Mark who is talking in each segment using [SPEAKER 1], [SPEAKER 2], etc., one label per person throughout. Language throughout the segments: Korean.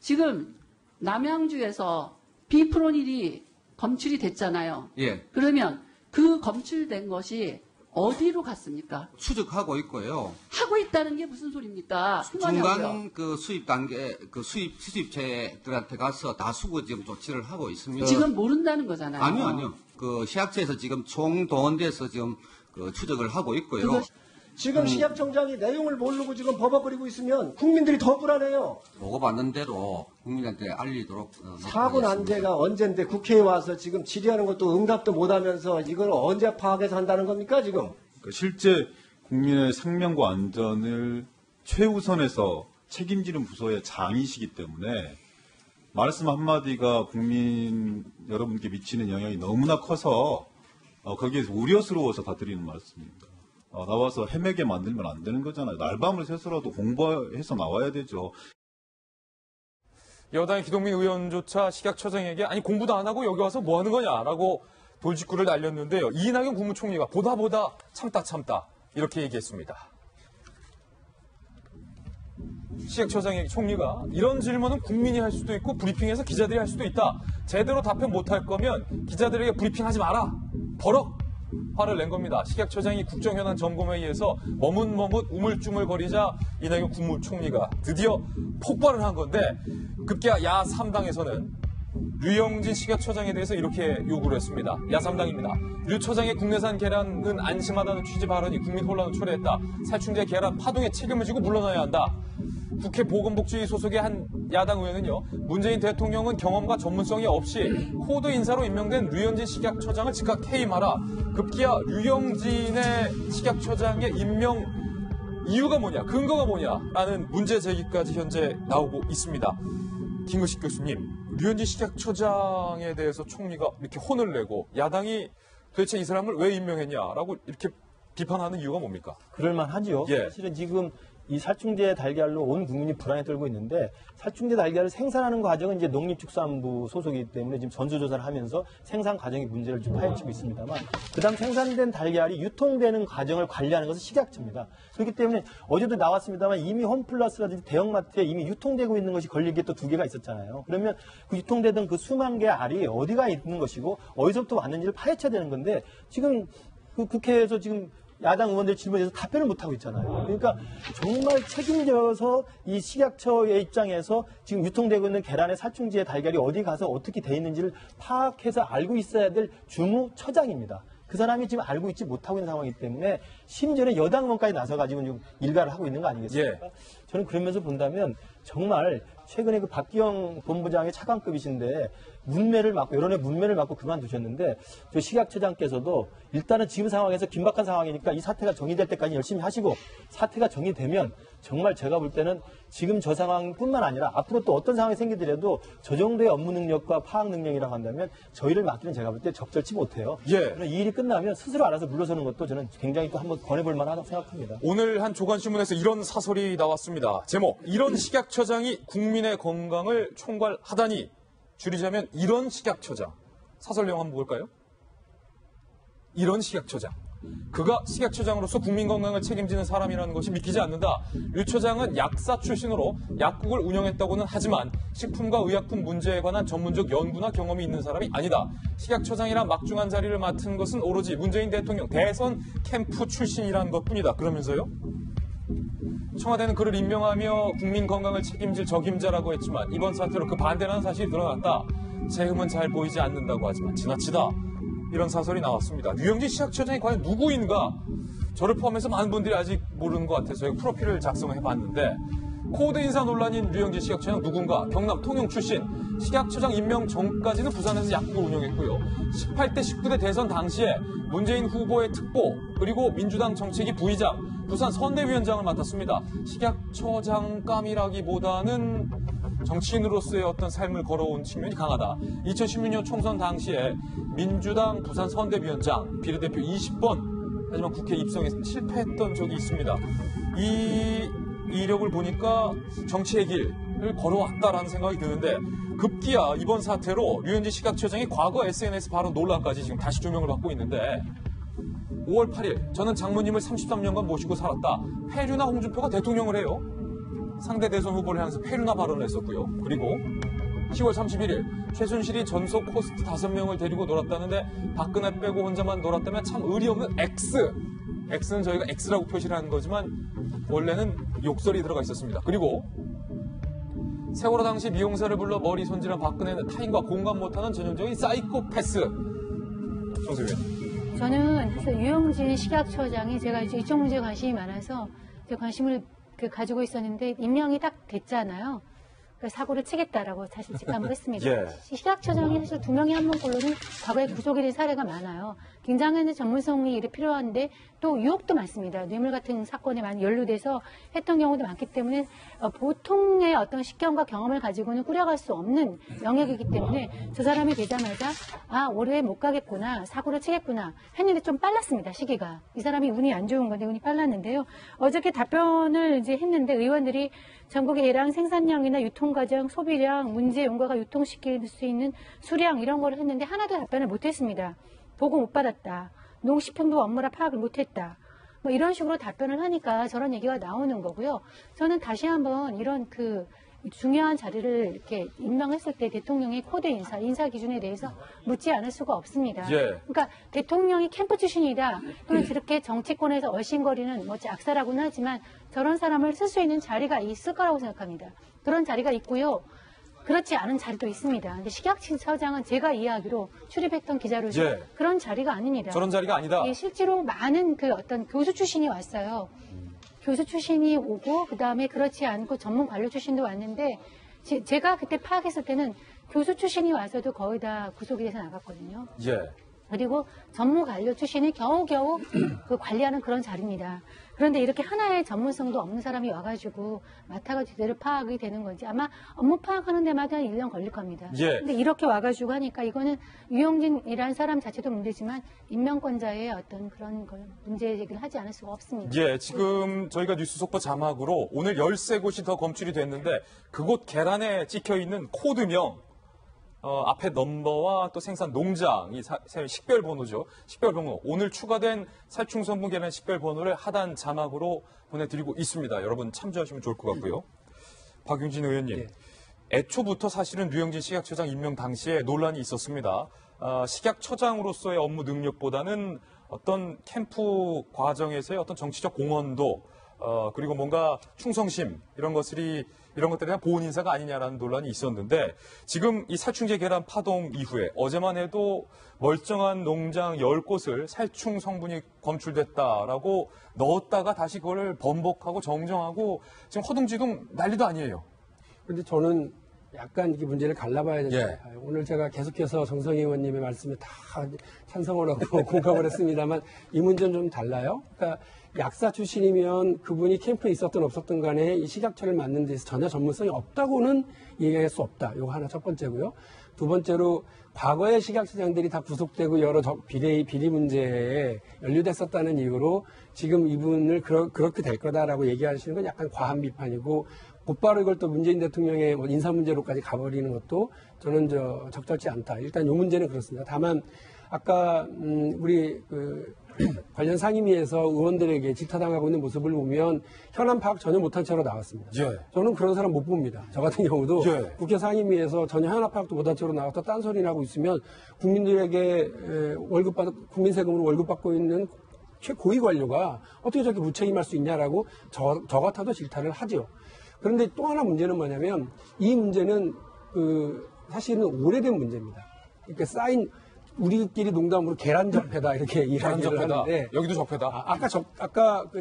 [SPEAKER 1] 지금 남양주에서 비프로닐이 검출이 됐잖아요.
[SPEAKER 2] 예,
[SPEAKER 1] 그러면 그 검출된 것이 어디로 갔습니까?
[SPEAKER 2] 추적하고 있고요.
[SPEAKER 1] 하고 있다는 게 무슨 소리입니까? 그거냐고요.
[SPEAKER 2] 중간 그 수입 단계, 그 수입체들한테 가서 다수거 지금 조치를 하고 있습니다.
[SPEAKER 1] 지금 모른다는 거잖아요.
[SPEAKER 2] 아니요. 그 시약처에서 지금 총동원돼서 지금 그 추적을 하고 있고요.
[SPEAKER 1] 그거
[SPEAKER 3] 지금 식약청장이 내용을 모르고 지금 버벅거리고 있으면 국민들이 더 불안해요.
[SPEAKER 2] 보고받는 대로 국민한테 알리도록
[SPEAKER 3] 사고 난
[SPEAKER 2] 노력하겠습니다.
[SPEAKER 3] 데가 언젠데 국회에 와서 지금 질의하는 것도 응답도 못하면서 이걸 언제 파악해서 한다는 겁니까 지금?
[SPEAKER 4] 그러니까 실제 국민의 생명과 안전을 최우선에서 책임지는 부서의 장이시기 때문에 말씀 한마디가 국민 여러분께 미치는 영향이 너무나 커서 거기에서 우려스러워서 다 드리는 말씀입니다. 나와서 헤매게 만들면 안 되는 거잖아요. 날밤을 새서라도 공부해서 나와야 되죠.
[SPEAKER 5] 여당의 기동민 의원조차 식약처장에게 아니 공부도 안 하고 여기 와서 뭐 하는 거냐라고 돌직구를 날렸는데요. 이낙연 국무총리가 보다 참다 이렇게 얘기했습니다. 식약처장의 총리가 이런 질문은 국민이 할 수도 있고 브리핑에서 기자들이 할 수도 있다. 제대로 답변 못할 거면 기자들에게 브리핑하지 마라. 버럭 화를 낸 겁니다. 식약처장이 국정현안 점검회의에서 머뭇머뭇 우물쭈물거리자 이낙연 국무총리가 드디어 폭발을 한 건데 급기야 야3당에서는 류영진 식약처장에 대해서 이렇게 요구를 했습니다. 야3당입니다. 류 처장의 국내산 계란은 안심하다는 취지 발언이 국민 혼란을 초래했다. 살충제 계란 파동에 책임을 지고 물러나야 한다. 국회 보건복지위 소속의 한 야당 의원은요. 문재인 대통령은 경험과 전문성이 없이 코드 인사로 임명된 류영진 식약처장을 즉각 해임하라. 급기야 류영진의 식약처장의 임명 이유가 뭐냐, 근거가 뭐냐라는 문제 제기까지 현재 나오고 있습니다. 김근식 교수님, 류현진 식약처장에 대해서 총리가 이렇게 혼을 내고 야당이 도대체 이 사람을 왜 임명했냐라고 이렇게 비판하는 이유가 뭡니까?
[SPEAKER 6] 그럴만하죠.
[SPEAKER 5] 예.
[SPEAKER 6] 사실은 지금 이 살충제 달걀로 온 국민이 불안에 떨고 있는데 살충제 달걀을 생산하는 과정은 이제 농림축산부 소속이기 때문에 지금 전수조사를 하면서 생산 과정의 문제를 좀 파헤치고 있습니다만 그다음 생산된 달걀이 유통되는 과정을 관리하는 것은 식약처입니다. 그렇기 때문에 어제도 나왔습니다만 이미 홈플러스라든지 대형마트에 이미 유통되고 있는 것이 걸린 게 또 2개가 있었잖아요. 그러면 그 유통되던 그 수만 개 알이 어디가 있는 것이고 어디서부터 왔는지를 파헤쳐야 되는 건데 지금 그 국회에서 지금 야당 의원들 질문에서 답변을 못하고 있잖아요. 그러니까 정말 책임져서 이 식약처의 입장에서 지금 유통되고 있는 계란의 살충제의 달걀이 어디 가서 어떻게 돼 있는지를 파악해서 알고 있어야 될 주무처장입니다. 그 사람이 지금 알고 있지 못하고 있는 상황이기 때문에 심지어는 여당 의원까지 나서가지고 좀 일가를 하고 있는 거 아니겠습니까?
[SPEAKER 5] 예.
[SPEAKER 6] 저는 그러면서 본다면 정말 최근에 그 박기영 본부장의 차관급이신데 문매를 맞고 여론의 문매를 맞고 그만두셨는데 저 식약처장께서도 일단은 지금 상황에서 긴박한 상황이니까 이 사태가 정리될 때까지 열심히 하시고 사태가 정리되면 정말 제가 볼 때는 지금 저 상황뿐만 아니라 앞으로 또 어떤 상황이 생기더라도 저 정도의 업무 능력과 파악 능력이라고 한다면 저희를 맡기는 제가 볼 때 적절치 못해요.
[SPEAKER 5] 예.
[SPEAKER 6] 이 일이 끝나면 스스로 알아서 물러서는 것도 저는 굉장히 또 한번 권해볼 만하다고 생각합니다.
[SPEAKER 5] 오늘 한 조간신문에서 이런 사설이 나왔습니다. 제목, 이런 식약처장이 국민의 건강을 총괄하다니. 줄이자면 이런 식약처장. 사설 내용 한번 볼까요? 이런 식약처장. 그가 식약처장으로서 국민 건강을 책임지는 사람이라는 것이 믿기지 않는다. 류 처장은 약사 출신으로 약국을 운영했다고는 하지만 식품과 의약품 문제에 관한 전문적 연구나 경험이 있는 사람이 아니다. 식약처장이란 막중한 자리를 맡은 것은 오로지 문재인 대통령 대선 캠프 출신이라는 것뿐이다. 그러면서요. 청와대는 그를 임명하며 국민 건강을 책임질 적임자라고 했지만 이번 사태로 그 반대라는 사실이 드러났다. 재흠은 잘 보이지 않는다고 하지만 지나치다. 이런 사설이 나왔습니다. 류영진 식약처장이 과연 누구인가? 저를 포함해서 많은 분들이 아직 모르는 것 같아서 프로필을 작성해봤는데 코드 인사 논란인 류영진 식약처장 누군가? 경남 통영 출신. 식약처장 임명 전까지는 부산에서 약국을 운영했고요. 18대 19대 대선 당시에 문재인 후보의 특보 그리고 민주당 정책위 부의장, 부산 선대위원장을 맡았습니다. 식약처장감이라기보다는 정치인으로서의 어떤 삶을 걸어온 측면이 강하다. 2016년 총선 당시에 민주당 부산 선대위원장, 비례대표 20번 하지만 국회 입성에 실패했던 적이 있습니다. 이 이력을 보니까 정치의 길을 걸어왔다라는 생각이 드는데 급기야 이번 사태로 류현진 식약처장이 과거 SNS 발언 논란까지 지금 다시 조명을 받고 있는데 5월 8일 저는 장모님을 33년간 모시고 살았다. 해류나 홍준표가 대통령을 해요. 상대 대선 후보를 향해서 페루나 발언을 했었고요. 그리고 10월 31일 최순실이 전속 호스트 5명을 데리고 놀았다는데 박근혜 빼고 혼자만 놀았다면 참 의리 없는 X는 저희가 X라고 표시를 하는 거지만 원래는 욕설이 들어가 있었습니다. 그리고 세월호 당시 미용사를 불러 머리 손질한 박근혜는 타인과 공감 못하는 전형적인 사이코패스. 정세균.
[SPEAKER 7] 저는 사실 유영진 식약처장이 제가 이제 이쪽 문제에 관심이 많아서 관심을 가지고 있었는데 임명이 딱 됐잖아요. 사고를 치겠다라고 사실 직감을 했습니다.
[SPEAKER 5] 예.
[SPEAKER 7] 식약처장이 사실 2명이 한 명꼴로는 과거에 구속이 된 사례가 많아요. 굉장한 전문성이 필요한데 또 유혹도 많습니다. 뇌물 같은 사건에 많이 연루돼서 했던 경우도 많기 때문에 보통의 어떤 식견과 경험을 가지고는 꾸려갈 수 없는 영역이기 때문에 저 사람이 되자마자 올해 못 가겠구나, 사고를 치겠구나 했는데 좀 빨랐습니다. 시기가. 이 사람이 운이 안 좋은 건데 운이 빨랐는데요. 어저께 답변을 이제 했는데 의원들이 전국의 예량 생산량이나 유통과정, 소비량, 문제 용과가 유통시킬 수 있는 수량 이런 거를 했는데 하나도 답변을 못했습니다. 보고 못 받았다. 농식품부 업무라 파악을 못했다. 뭐 이런 식으로 답변을 하니까 저런 얘기가 나오는 거고요. 저는 다시 한번 이런 중요한 자리를 이렇게 임명했을 때 대통령의 코드 인사 기준에 대해서 묻지 않을 수가 없습니다.
[SPEAKER 5] 예.
[SPEAKER 7] 그러니까 대통령이 캠프 출신이다. 또는 저렇게 정치권에서 얼씬거리는 악사라고는 하지만 저런 사람을 쓸 수 있는 자리가 있을 거라고 생각합니다. 그런 자리가 있고요. 그렇지 않은 자리도 있습니다. 근데 식약처장은 제가 이해하기로 출입했던 기자로서
[SPEAKER 5] 예.
[SPEAKER 7] 그런 자리가 아닙니다.
[SPEAKER 5] 저런 자리가 아니다.
[SPEAKER 7] 예, 실제로 많은 어떤 교수 출신이 왔어요. 교수 출신이 오고 그다음에 그렇지 않고 전문 관료 출신도 왔는데 제가 그때 파악했을 때는 교수 출신이 와서도 거의 다 구속이 돼서 나갔거든요.
[SPEAKER 5] 예.
[SPEAKER 7] 그리고 전문 관료 출신이 겨우겨우 관리하는 그런 자리입니다. 그런데 이렇게 하나의 전문성도 없는 사람이 와가지고 맡아가 제대로 파악이 되는 건지 아마 업무 파악하는 데마다 1년 걸릴 겁니다.
[SPEAKER 5] 예.
[SPEAKER 7] 근데 이렇게 와가지고 하니까 이거는 유영진이라는 사람 자체도 문제지만 임명권자의 어떤 그런 걸 문제 제기를 하지 않을 수가 없습니다.
[SPEAKER 5] 예, 지금 저희가 뉴스 속보 자막으로 오늘 13곳이 더 검출이 됐는데 그곳 계란에 찍혀 있는 코드명 앞에 넘버와 또 생산 농장이 식별 번호죠. 식별 번호. 오늘 추가된 살충성분 계란 식별 번호를 하단 자막으로 보내드리고 있습니다. 여러분 참조하시면 좋을 것 같고요. 박용진 의원님.
[SPEAKER 3] 네.
[SPEAKER 5] 애초부터 사실은 류영진 식약처장 임명 당시에 논란이 있었습니다. 식약처장으로서의 업무 능력보다는 어떤 캠프 과정에서의 어떤 정치적 공헌도 그리고 뭔가 충성심 이런 것들에 대한 보온 인사가 아니냐라는 논란이 있었는데 지금 이 살충제 계란 파동 이후에 어제만 해도 멀쩡한 농장 10곳을 살충 성분이 검출됐다라고 넣었다가 다시 그걸 번복하고 정정하고 지금 허둥지둥 난리도 아니에요.
[SPEAKER 8] 그런데 저는 약간 이 문제를 갈라봐야 된다.
[SPEAKER 5] 예.
[SPEAKER 8] 오늘 제가 계속해서 정성희 의원님의 말씀에 다 찬성을 하고 공감을 했습니다만 이 문제는 좀 달라요. 그러니까 약사 출신이면 그분이 캠프에 있었든 없었든 간에 이 식약처를 맡는 데서 전혀 전문성이 없다고는 얘기할 수 없다. 이거 하나 첫 번째고요. 두 번째로 과거의 식약처장들이 다 구속되고 여러 비리 문제에 연루됐었다는 이유로 지금 이분을 그렇게 될 거다라고 얘기하시는 건 약간 과한 비판이고 곧바로 이걸 또 문재인 대통령의 인사 문제로까지 가버리는 것도 저는 적절치 않다. 일단 이 문제는 그렇습니다. 다만 아까 우리 관련 상임위에서 의원들에게 질타당하고 있는 모습을 보면 현안 파악 전혀 못한 채로 나왔습니다.
[SPEAKER 5] 예.
[SPEAKER 8] 저는 그런 사람 못 봅니다. 저 같은 경우도
[SPEAKER 5] 예.
[SPEAKER 8] 국회 상임위에서 전혀 현안 파악도 못한 채로 나와서 딴소리를 하고 있으면 국민들에게 국민 세금으로 월급 받고 있는 최고위 관료가 어떻게 저렇게 무책임할 수 있냐라고 저 같아도 질타를 하죠. 그런데 또 하나 문제는 뭐냐면 이 문제는 사실은 오래된 문제입니다. 그러니까 쌓인 우리끼리 농담으로 계란 적폐다 이렇게 이야기를 하는데
[SPEAKER 5] 여기도 적폐다.
[SPEAKER 8] 아까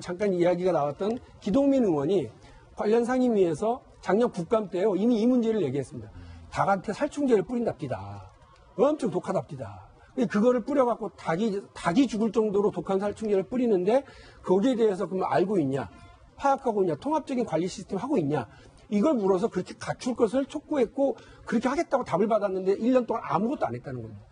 [SPEAKER 8] 잠깐 이야기가 나왔던 기동민 의원이 관련 상임위에서 작년 국감 때요 이미 이 문제를 얘기했습니다. 닭한테 살충제를 뿌린답디다. 엄청 독하답디다. 그거를 뿌려갖고 닭이 죽을 정도로 독한 살충제를 뿌리는데 거기에 대해서 그럼 알고 있냐? 파악하고 있냐? 통합적인 관리 시스템 하고 있냐? 이걸 물어서 그렇게 갖출 것을 촉구했고 그렇게 하겠다고 답을 받았는데 1년 동안 아무것도 안 했다는 겁니다.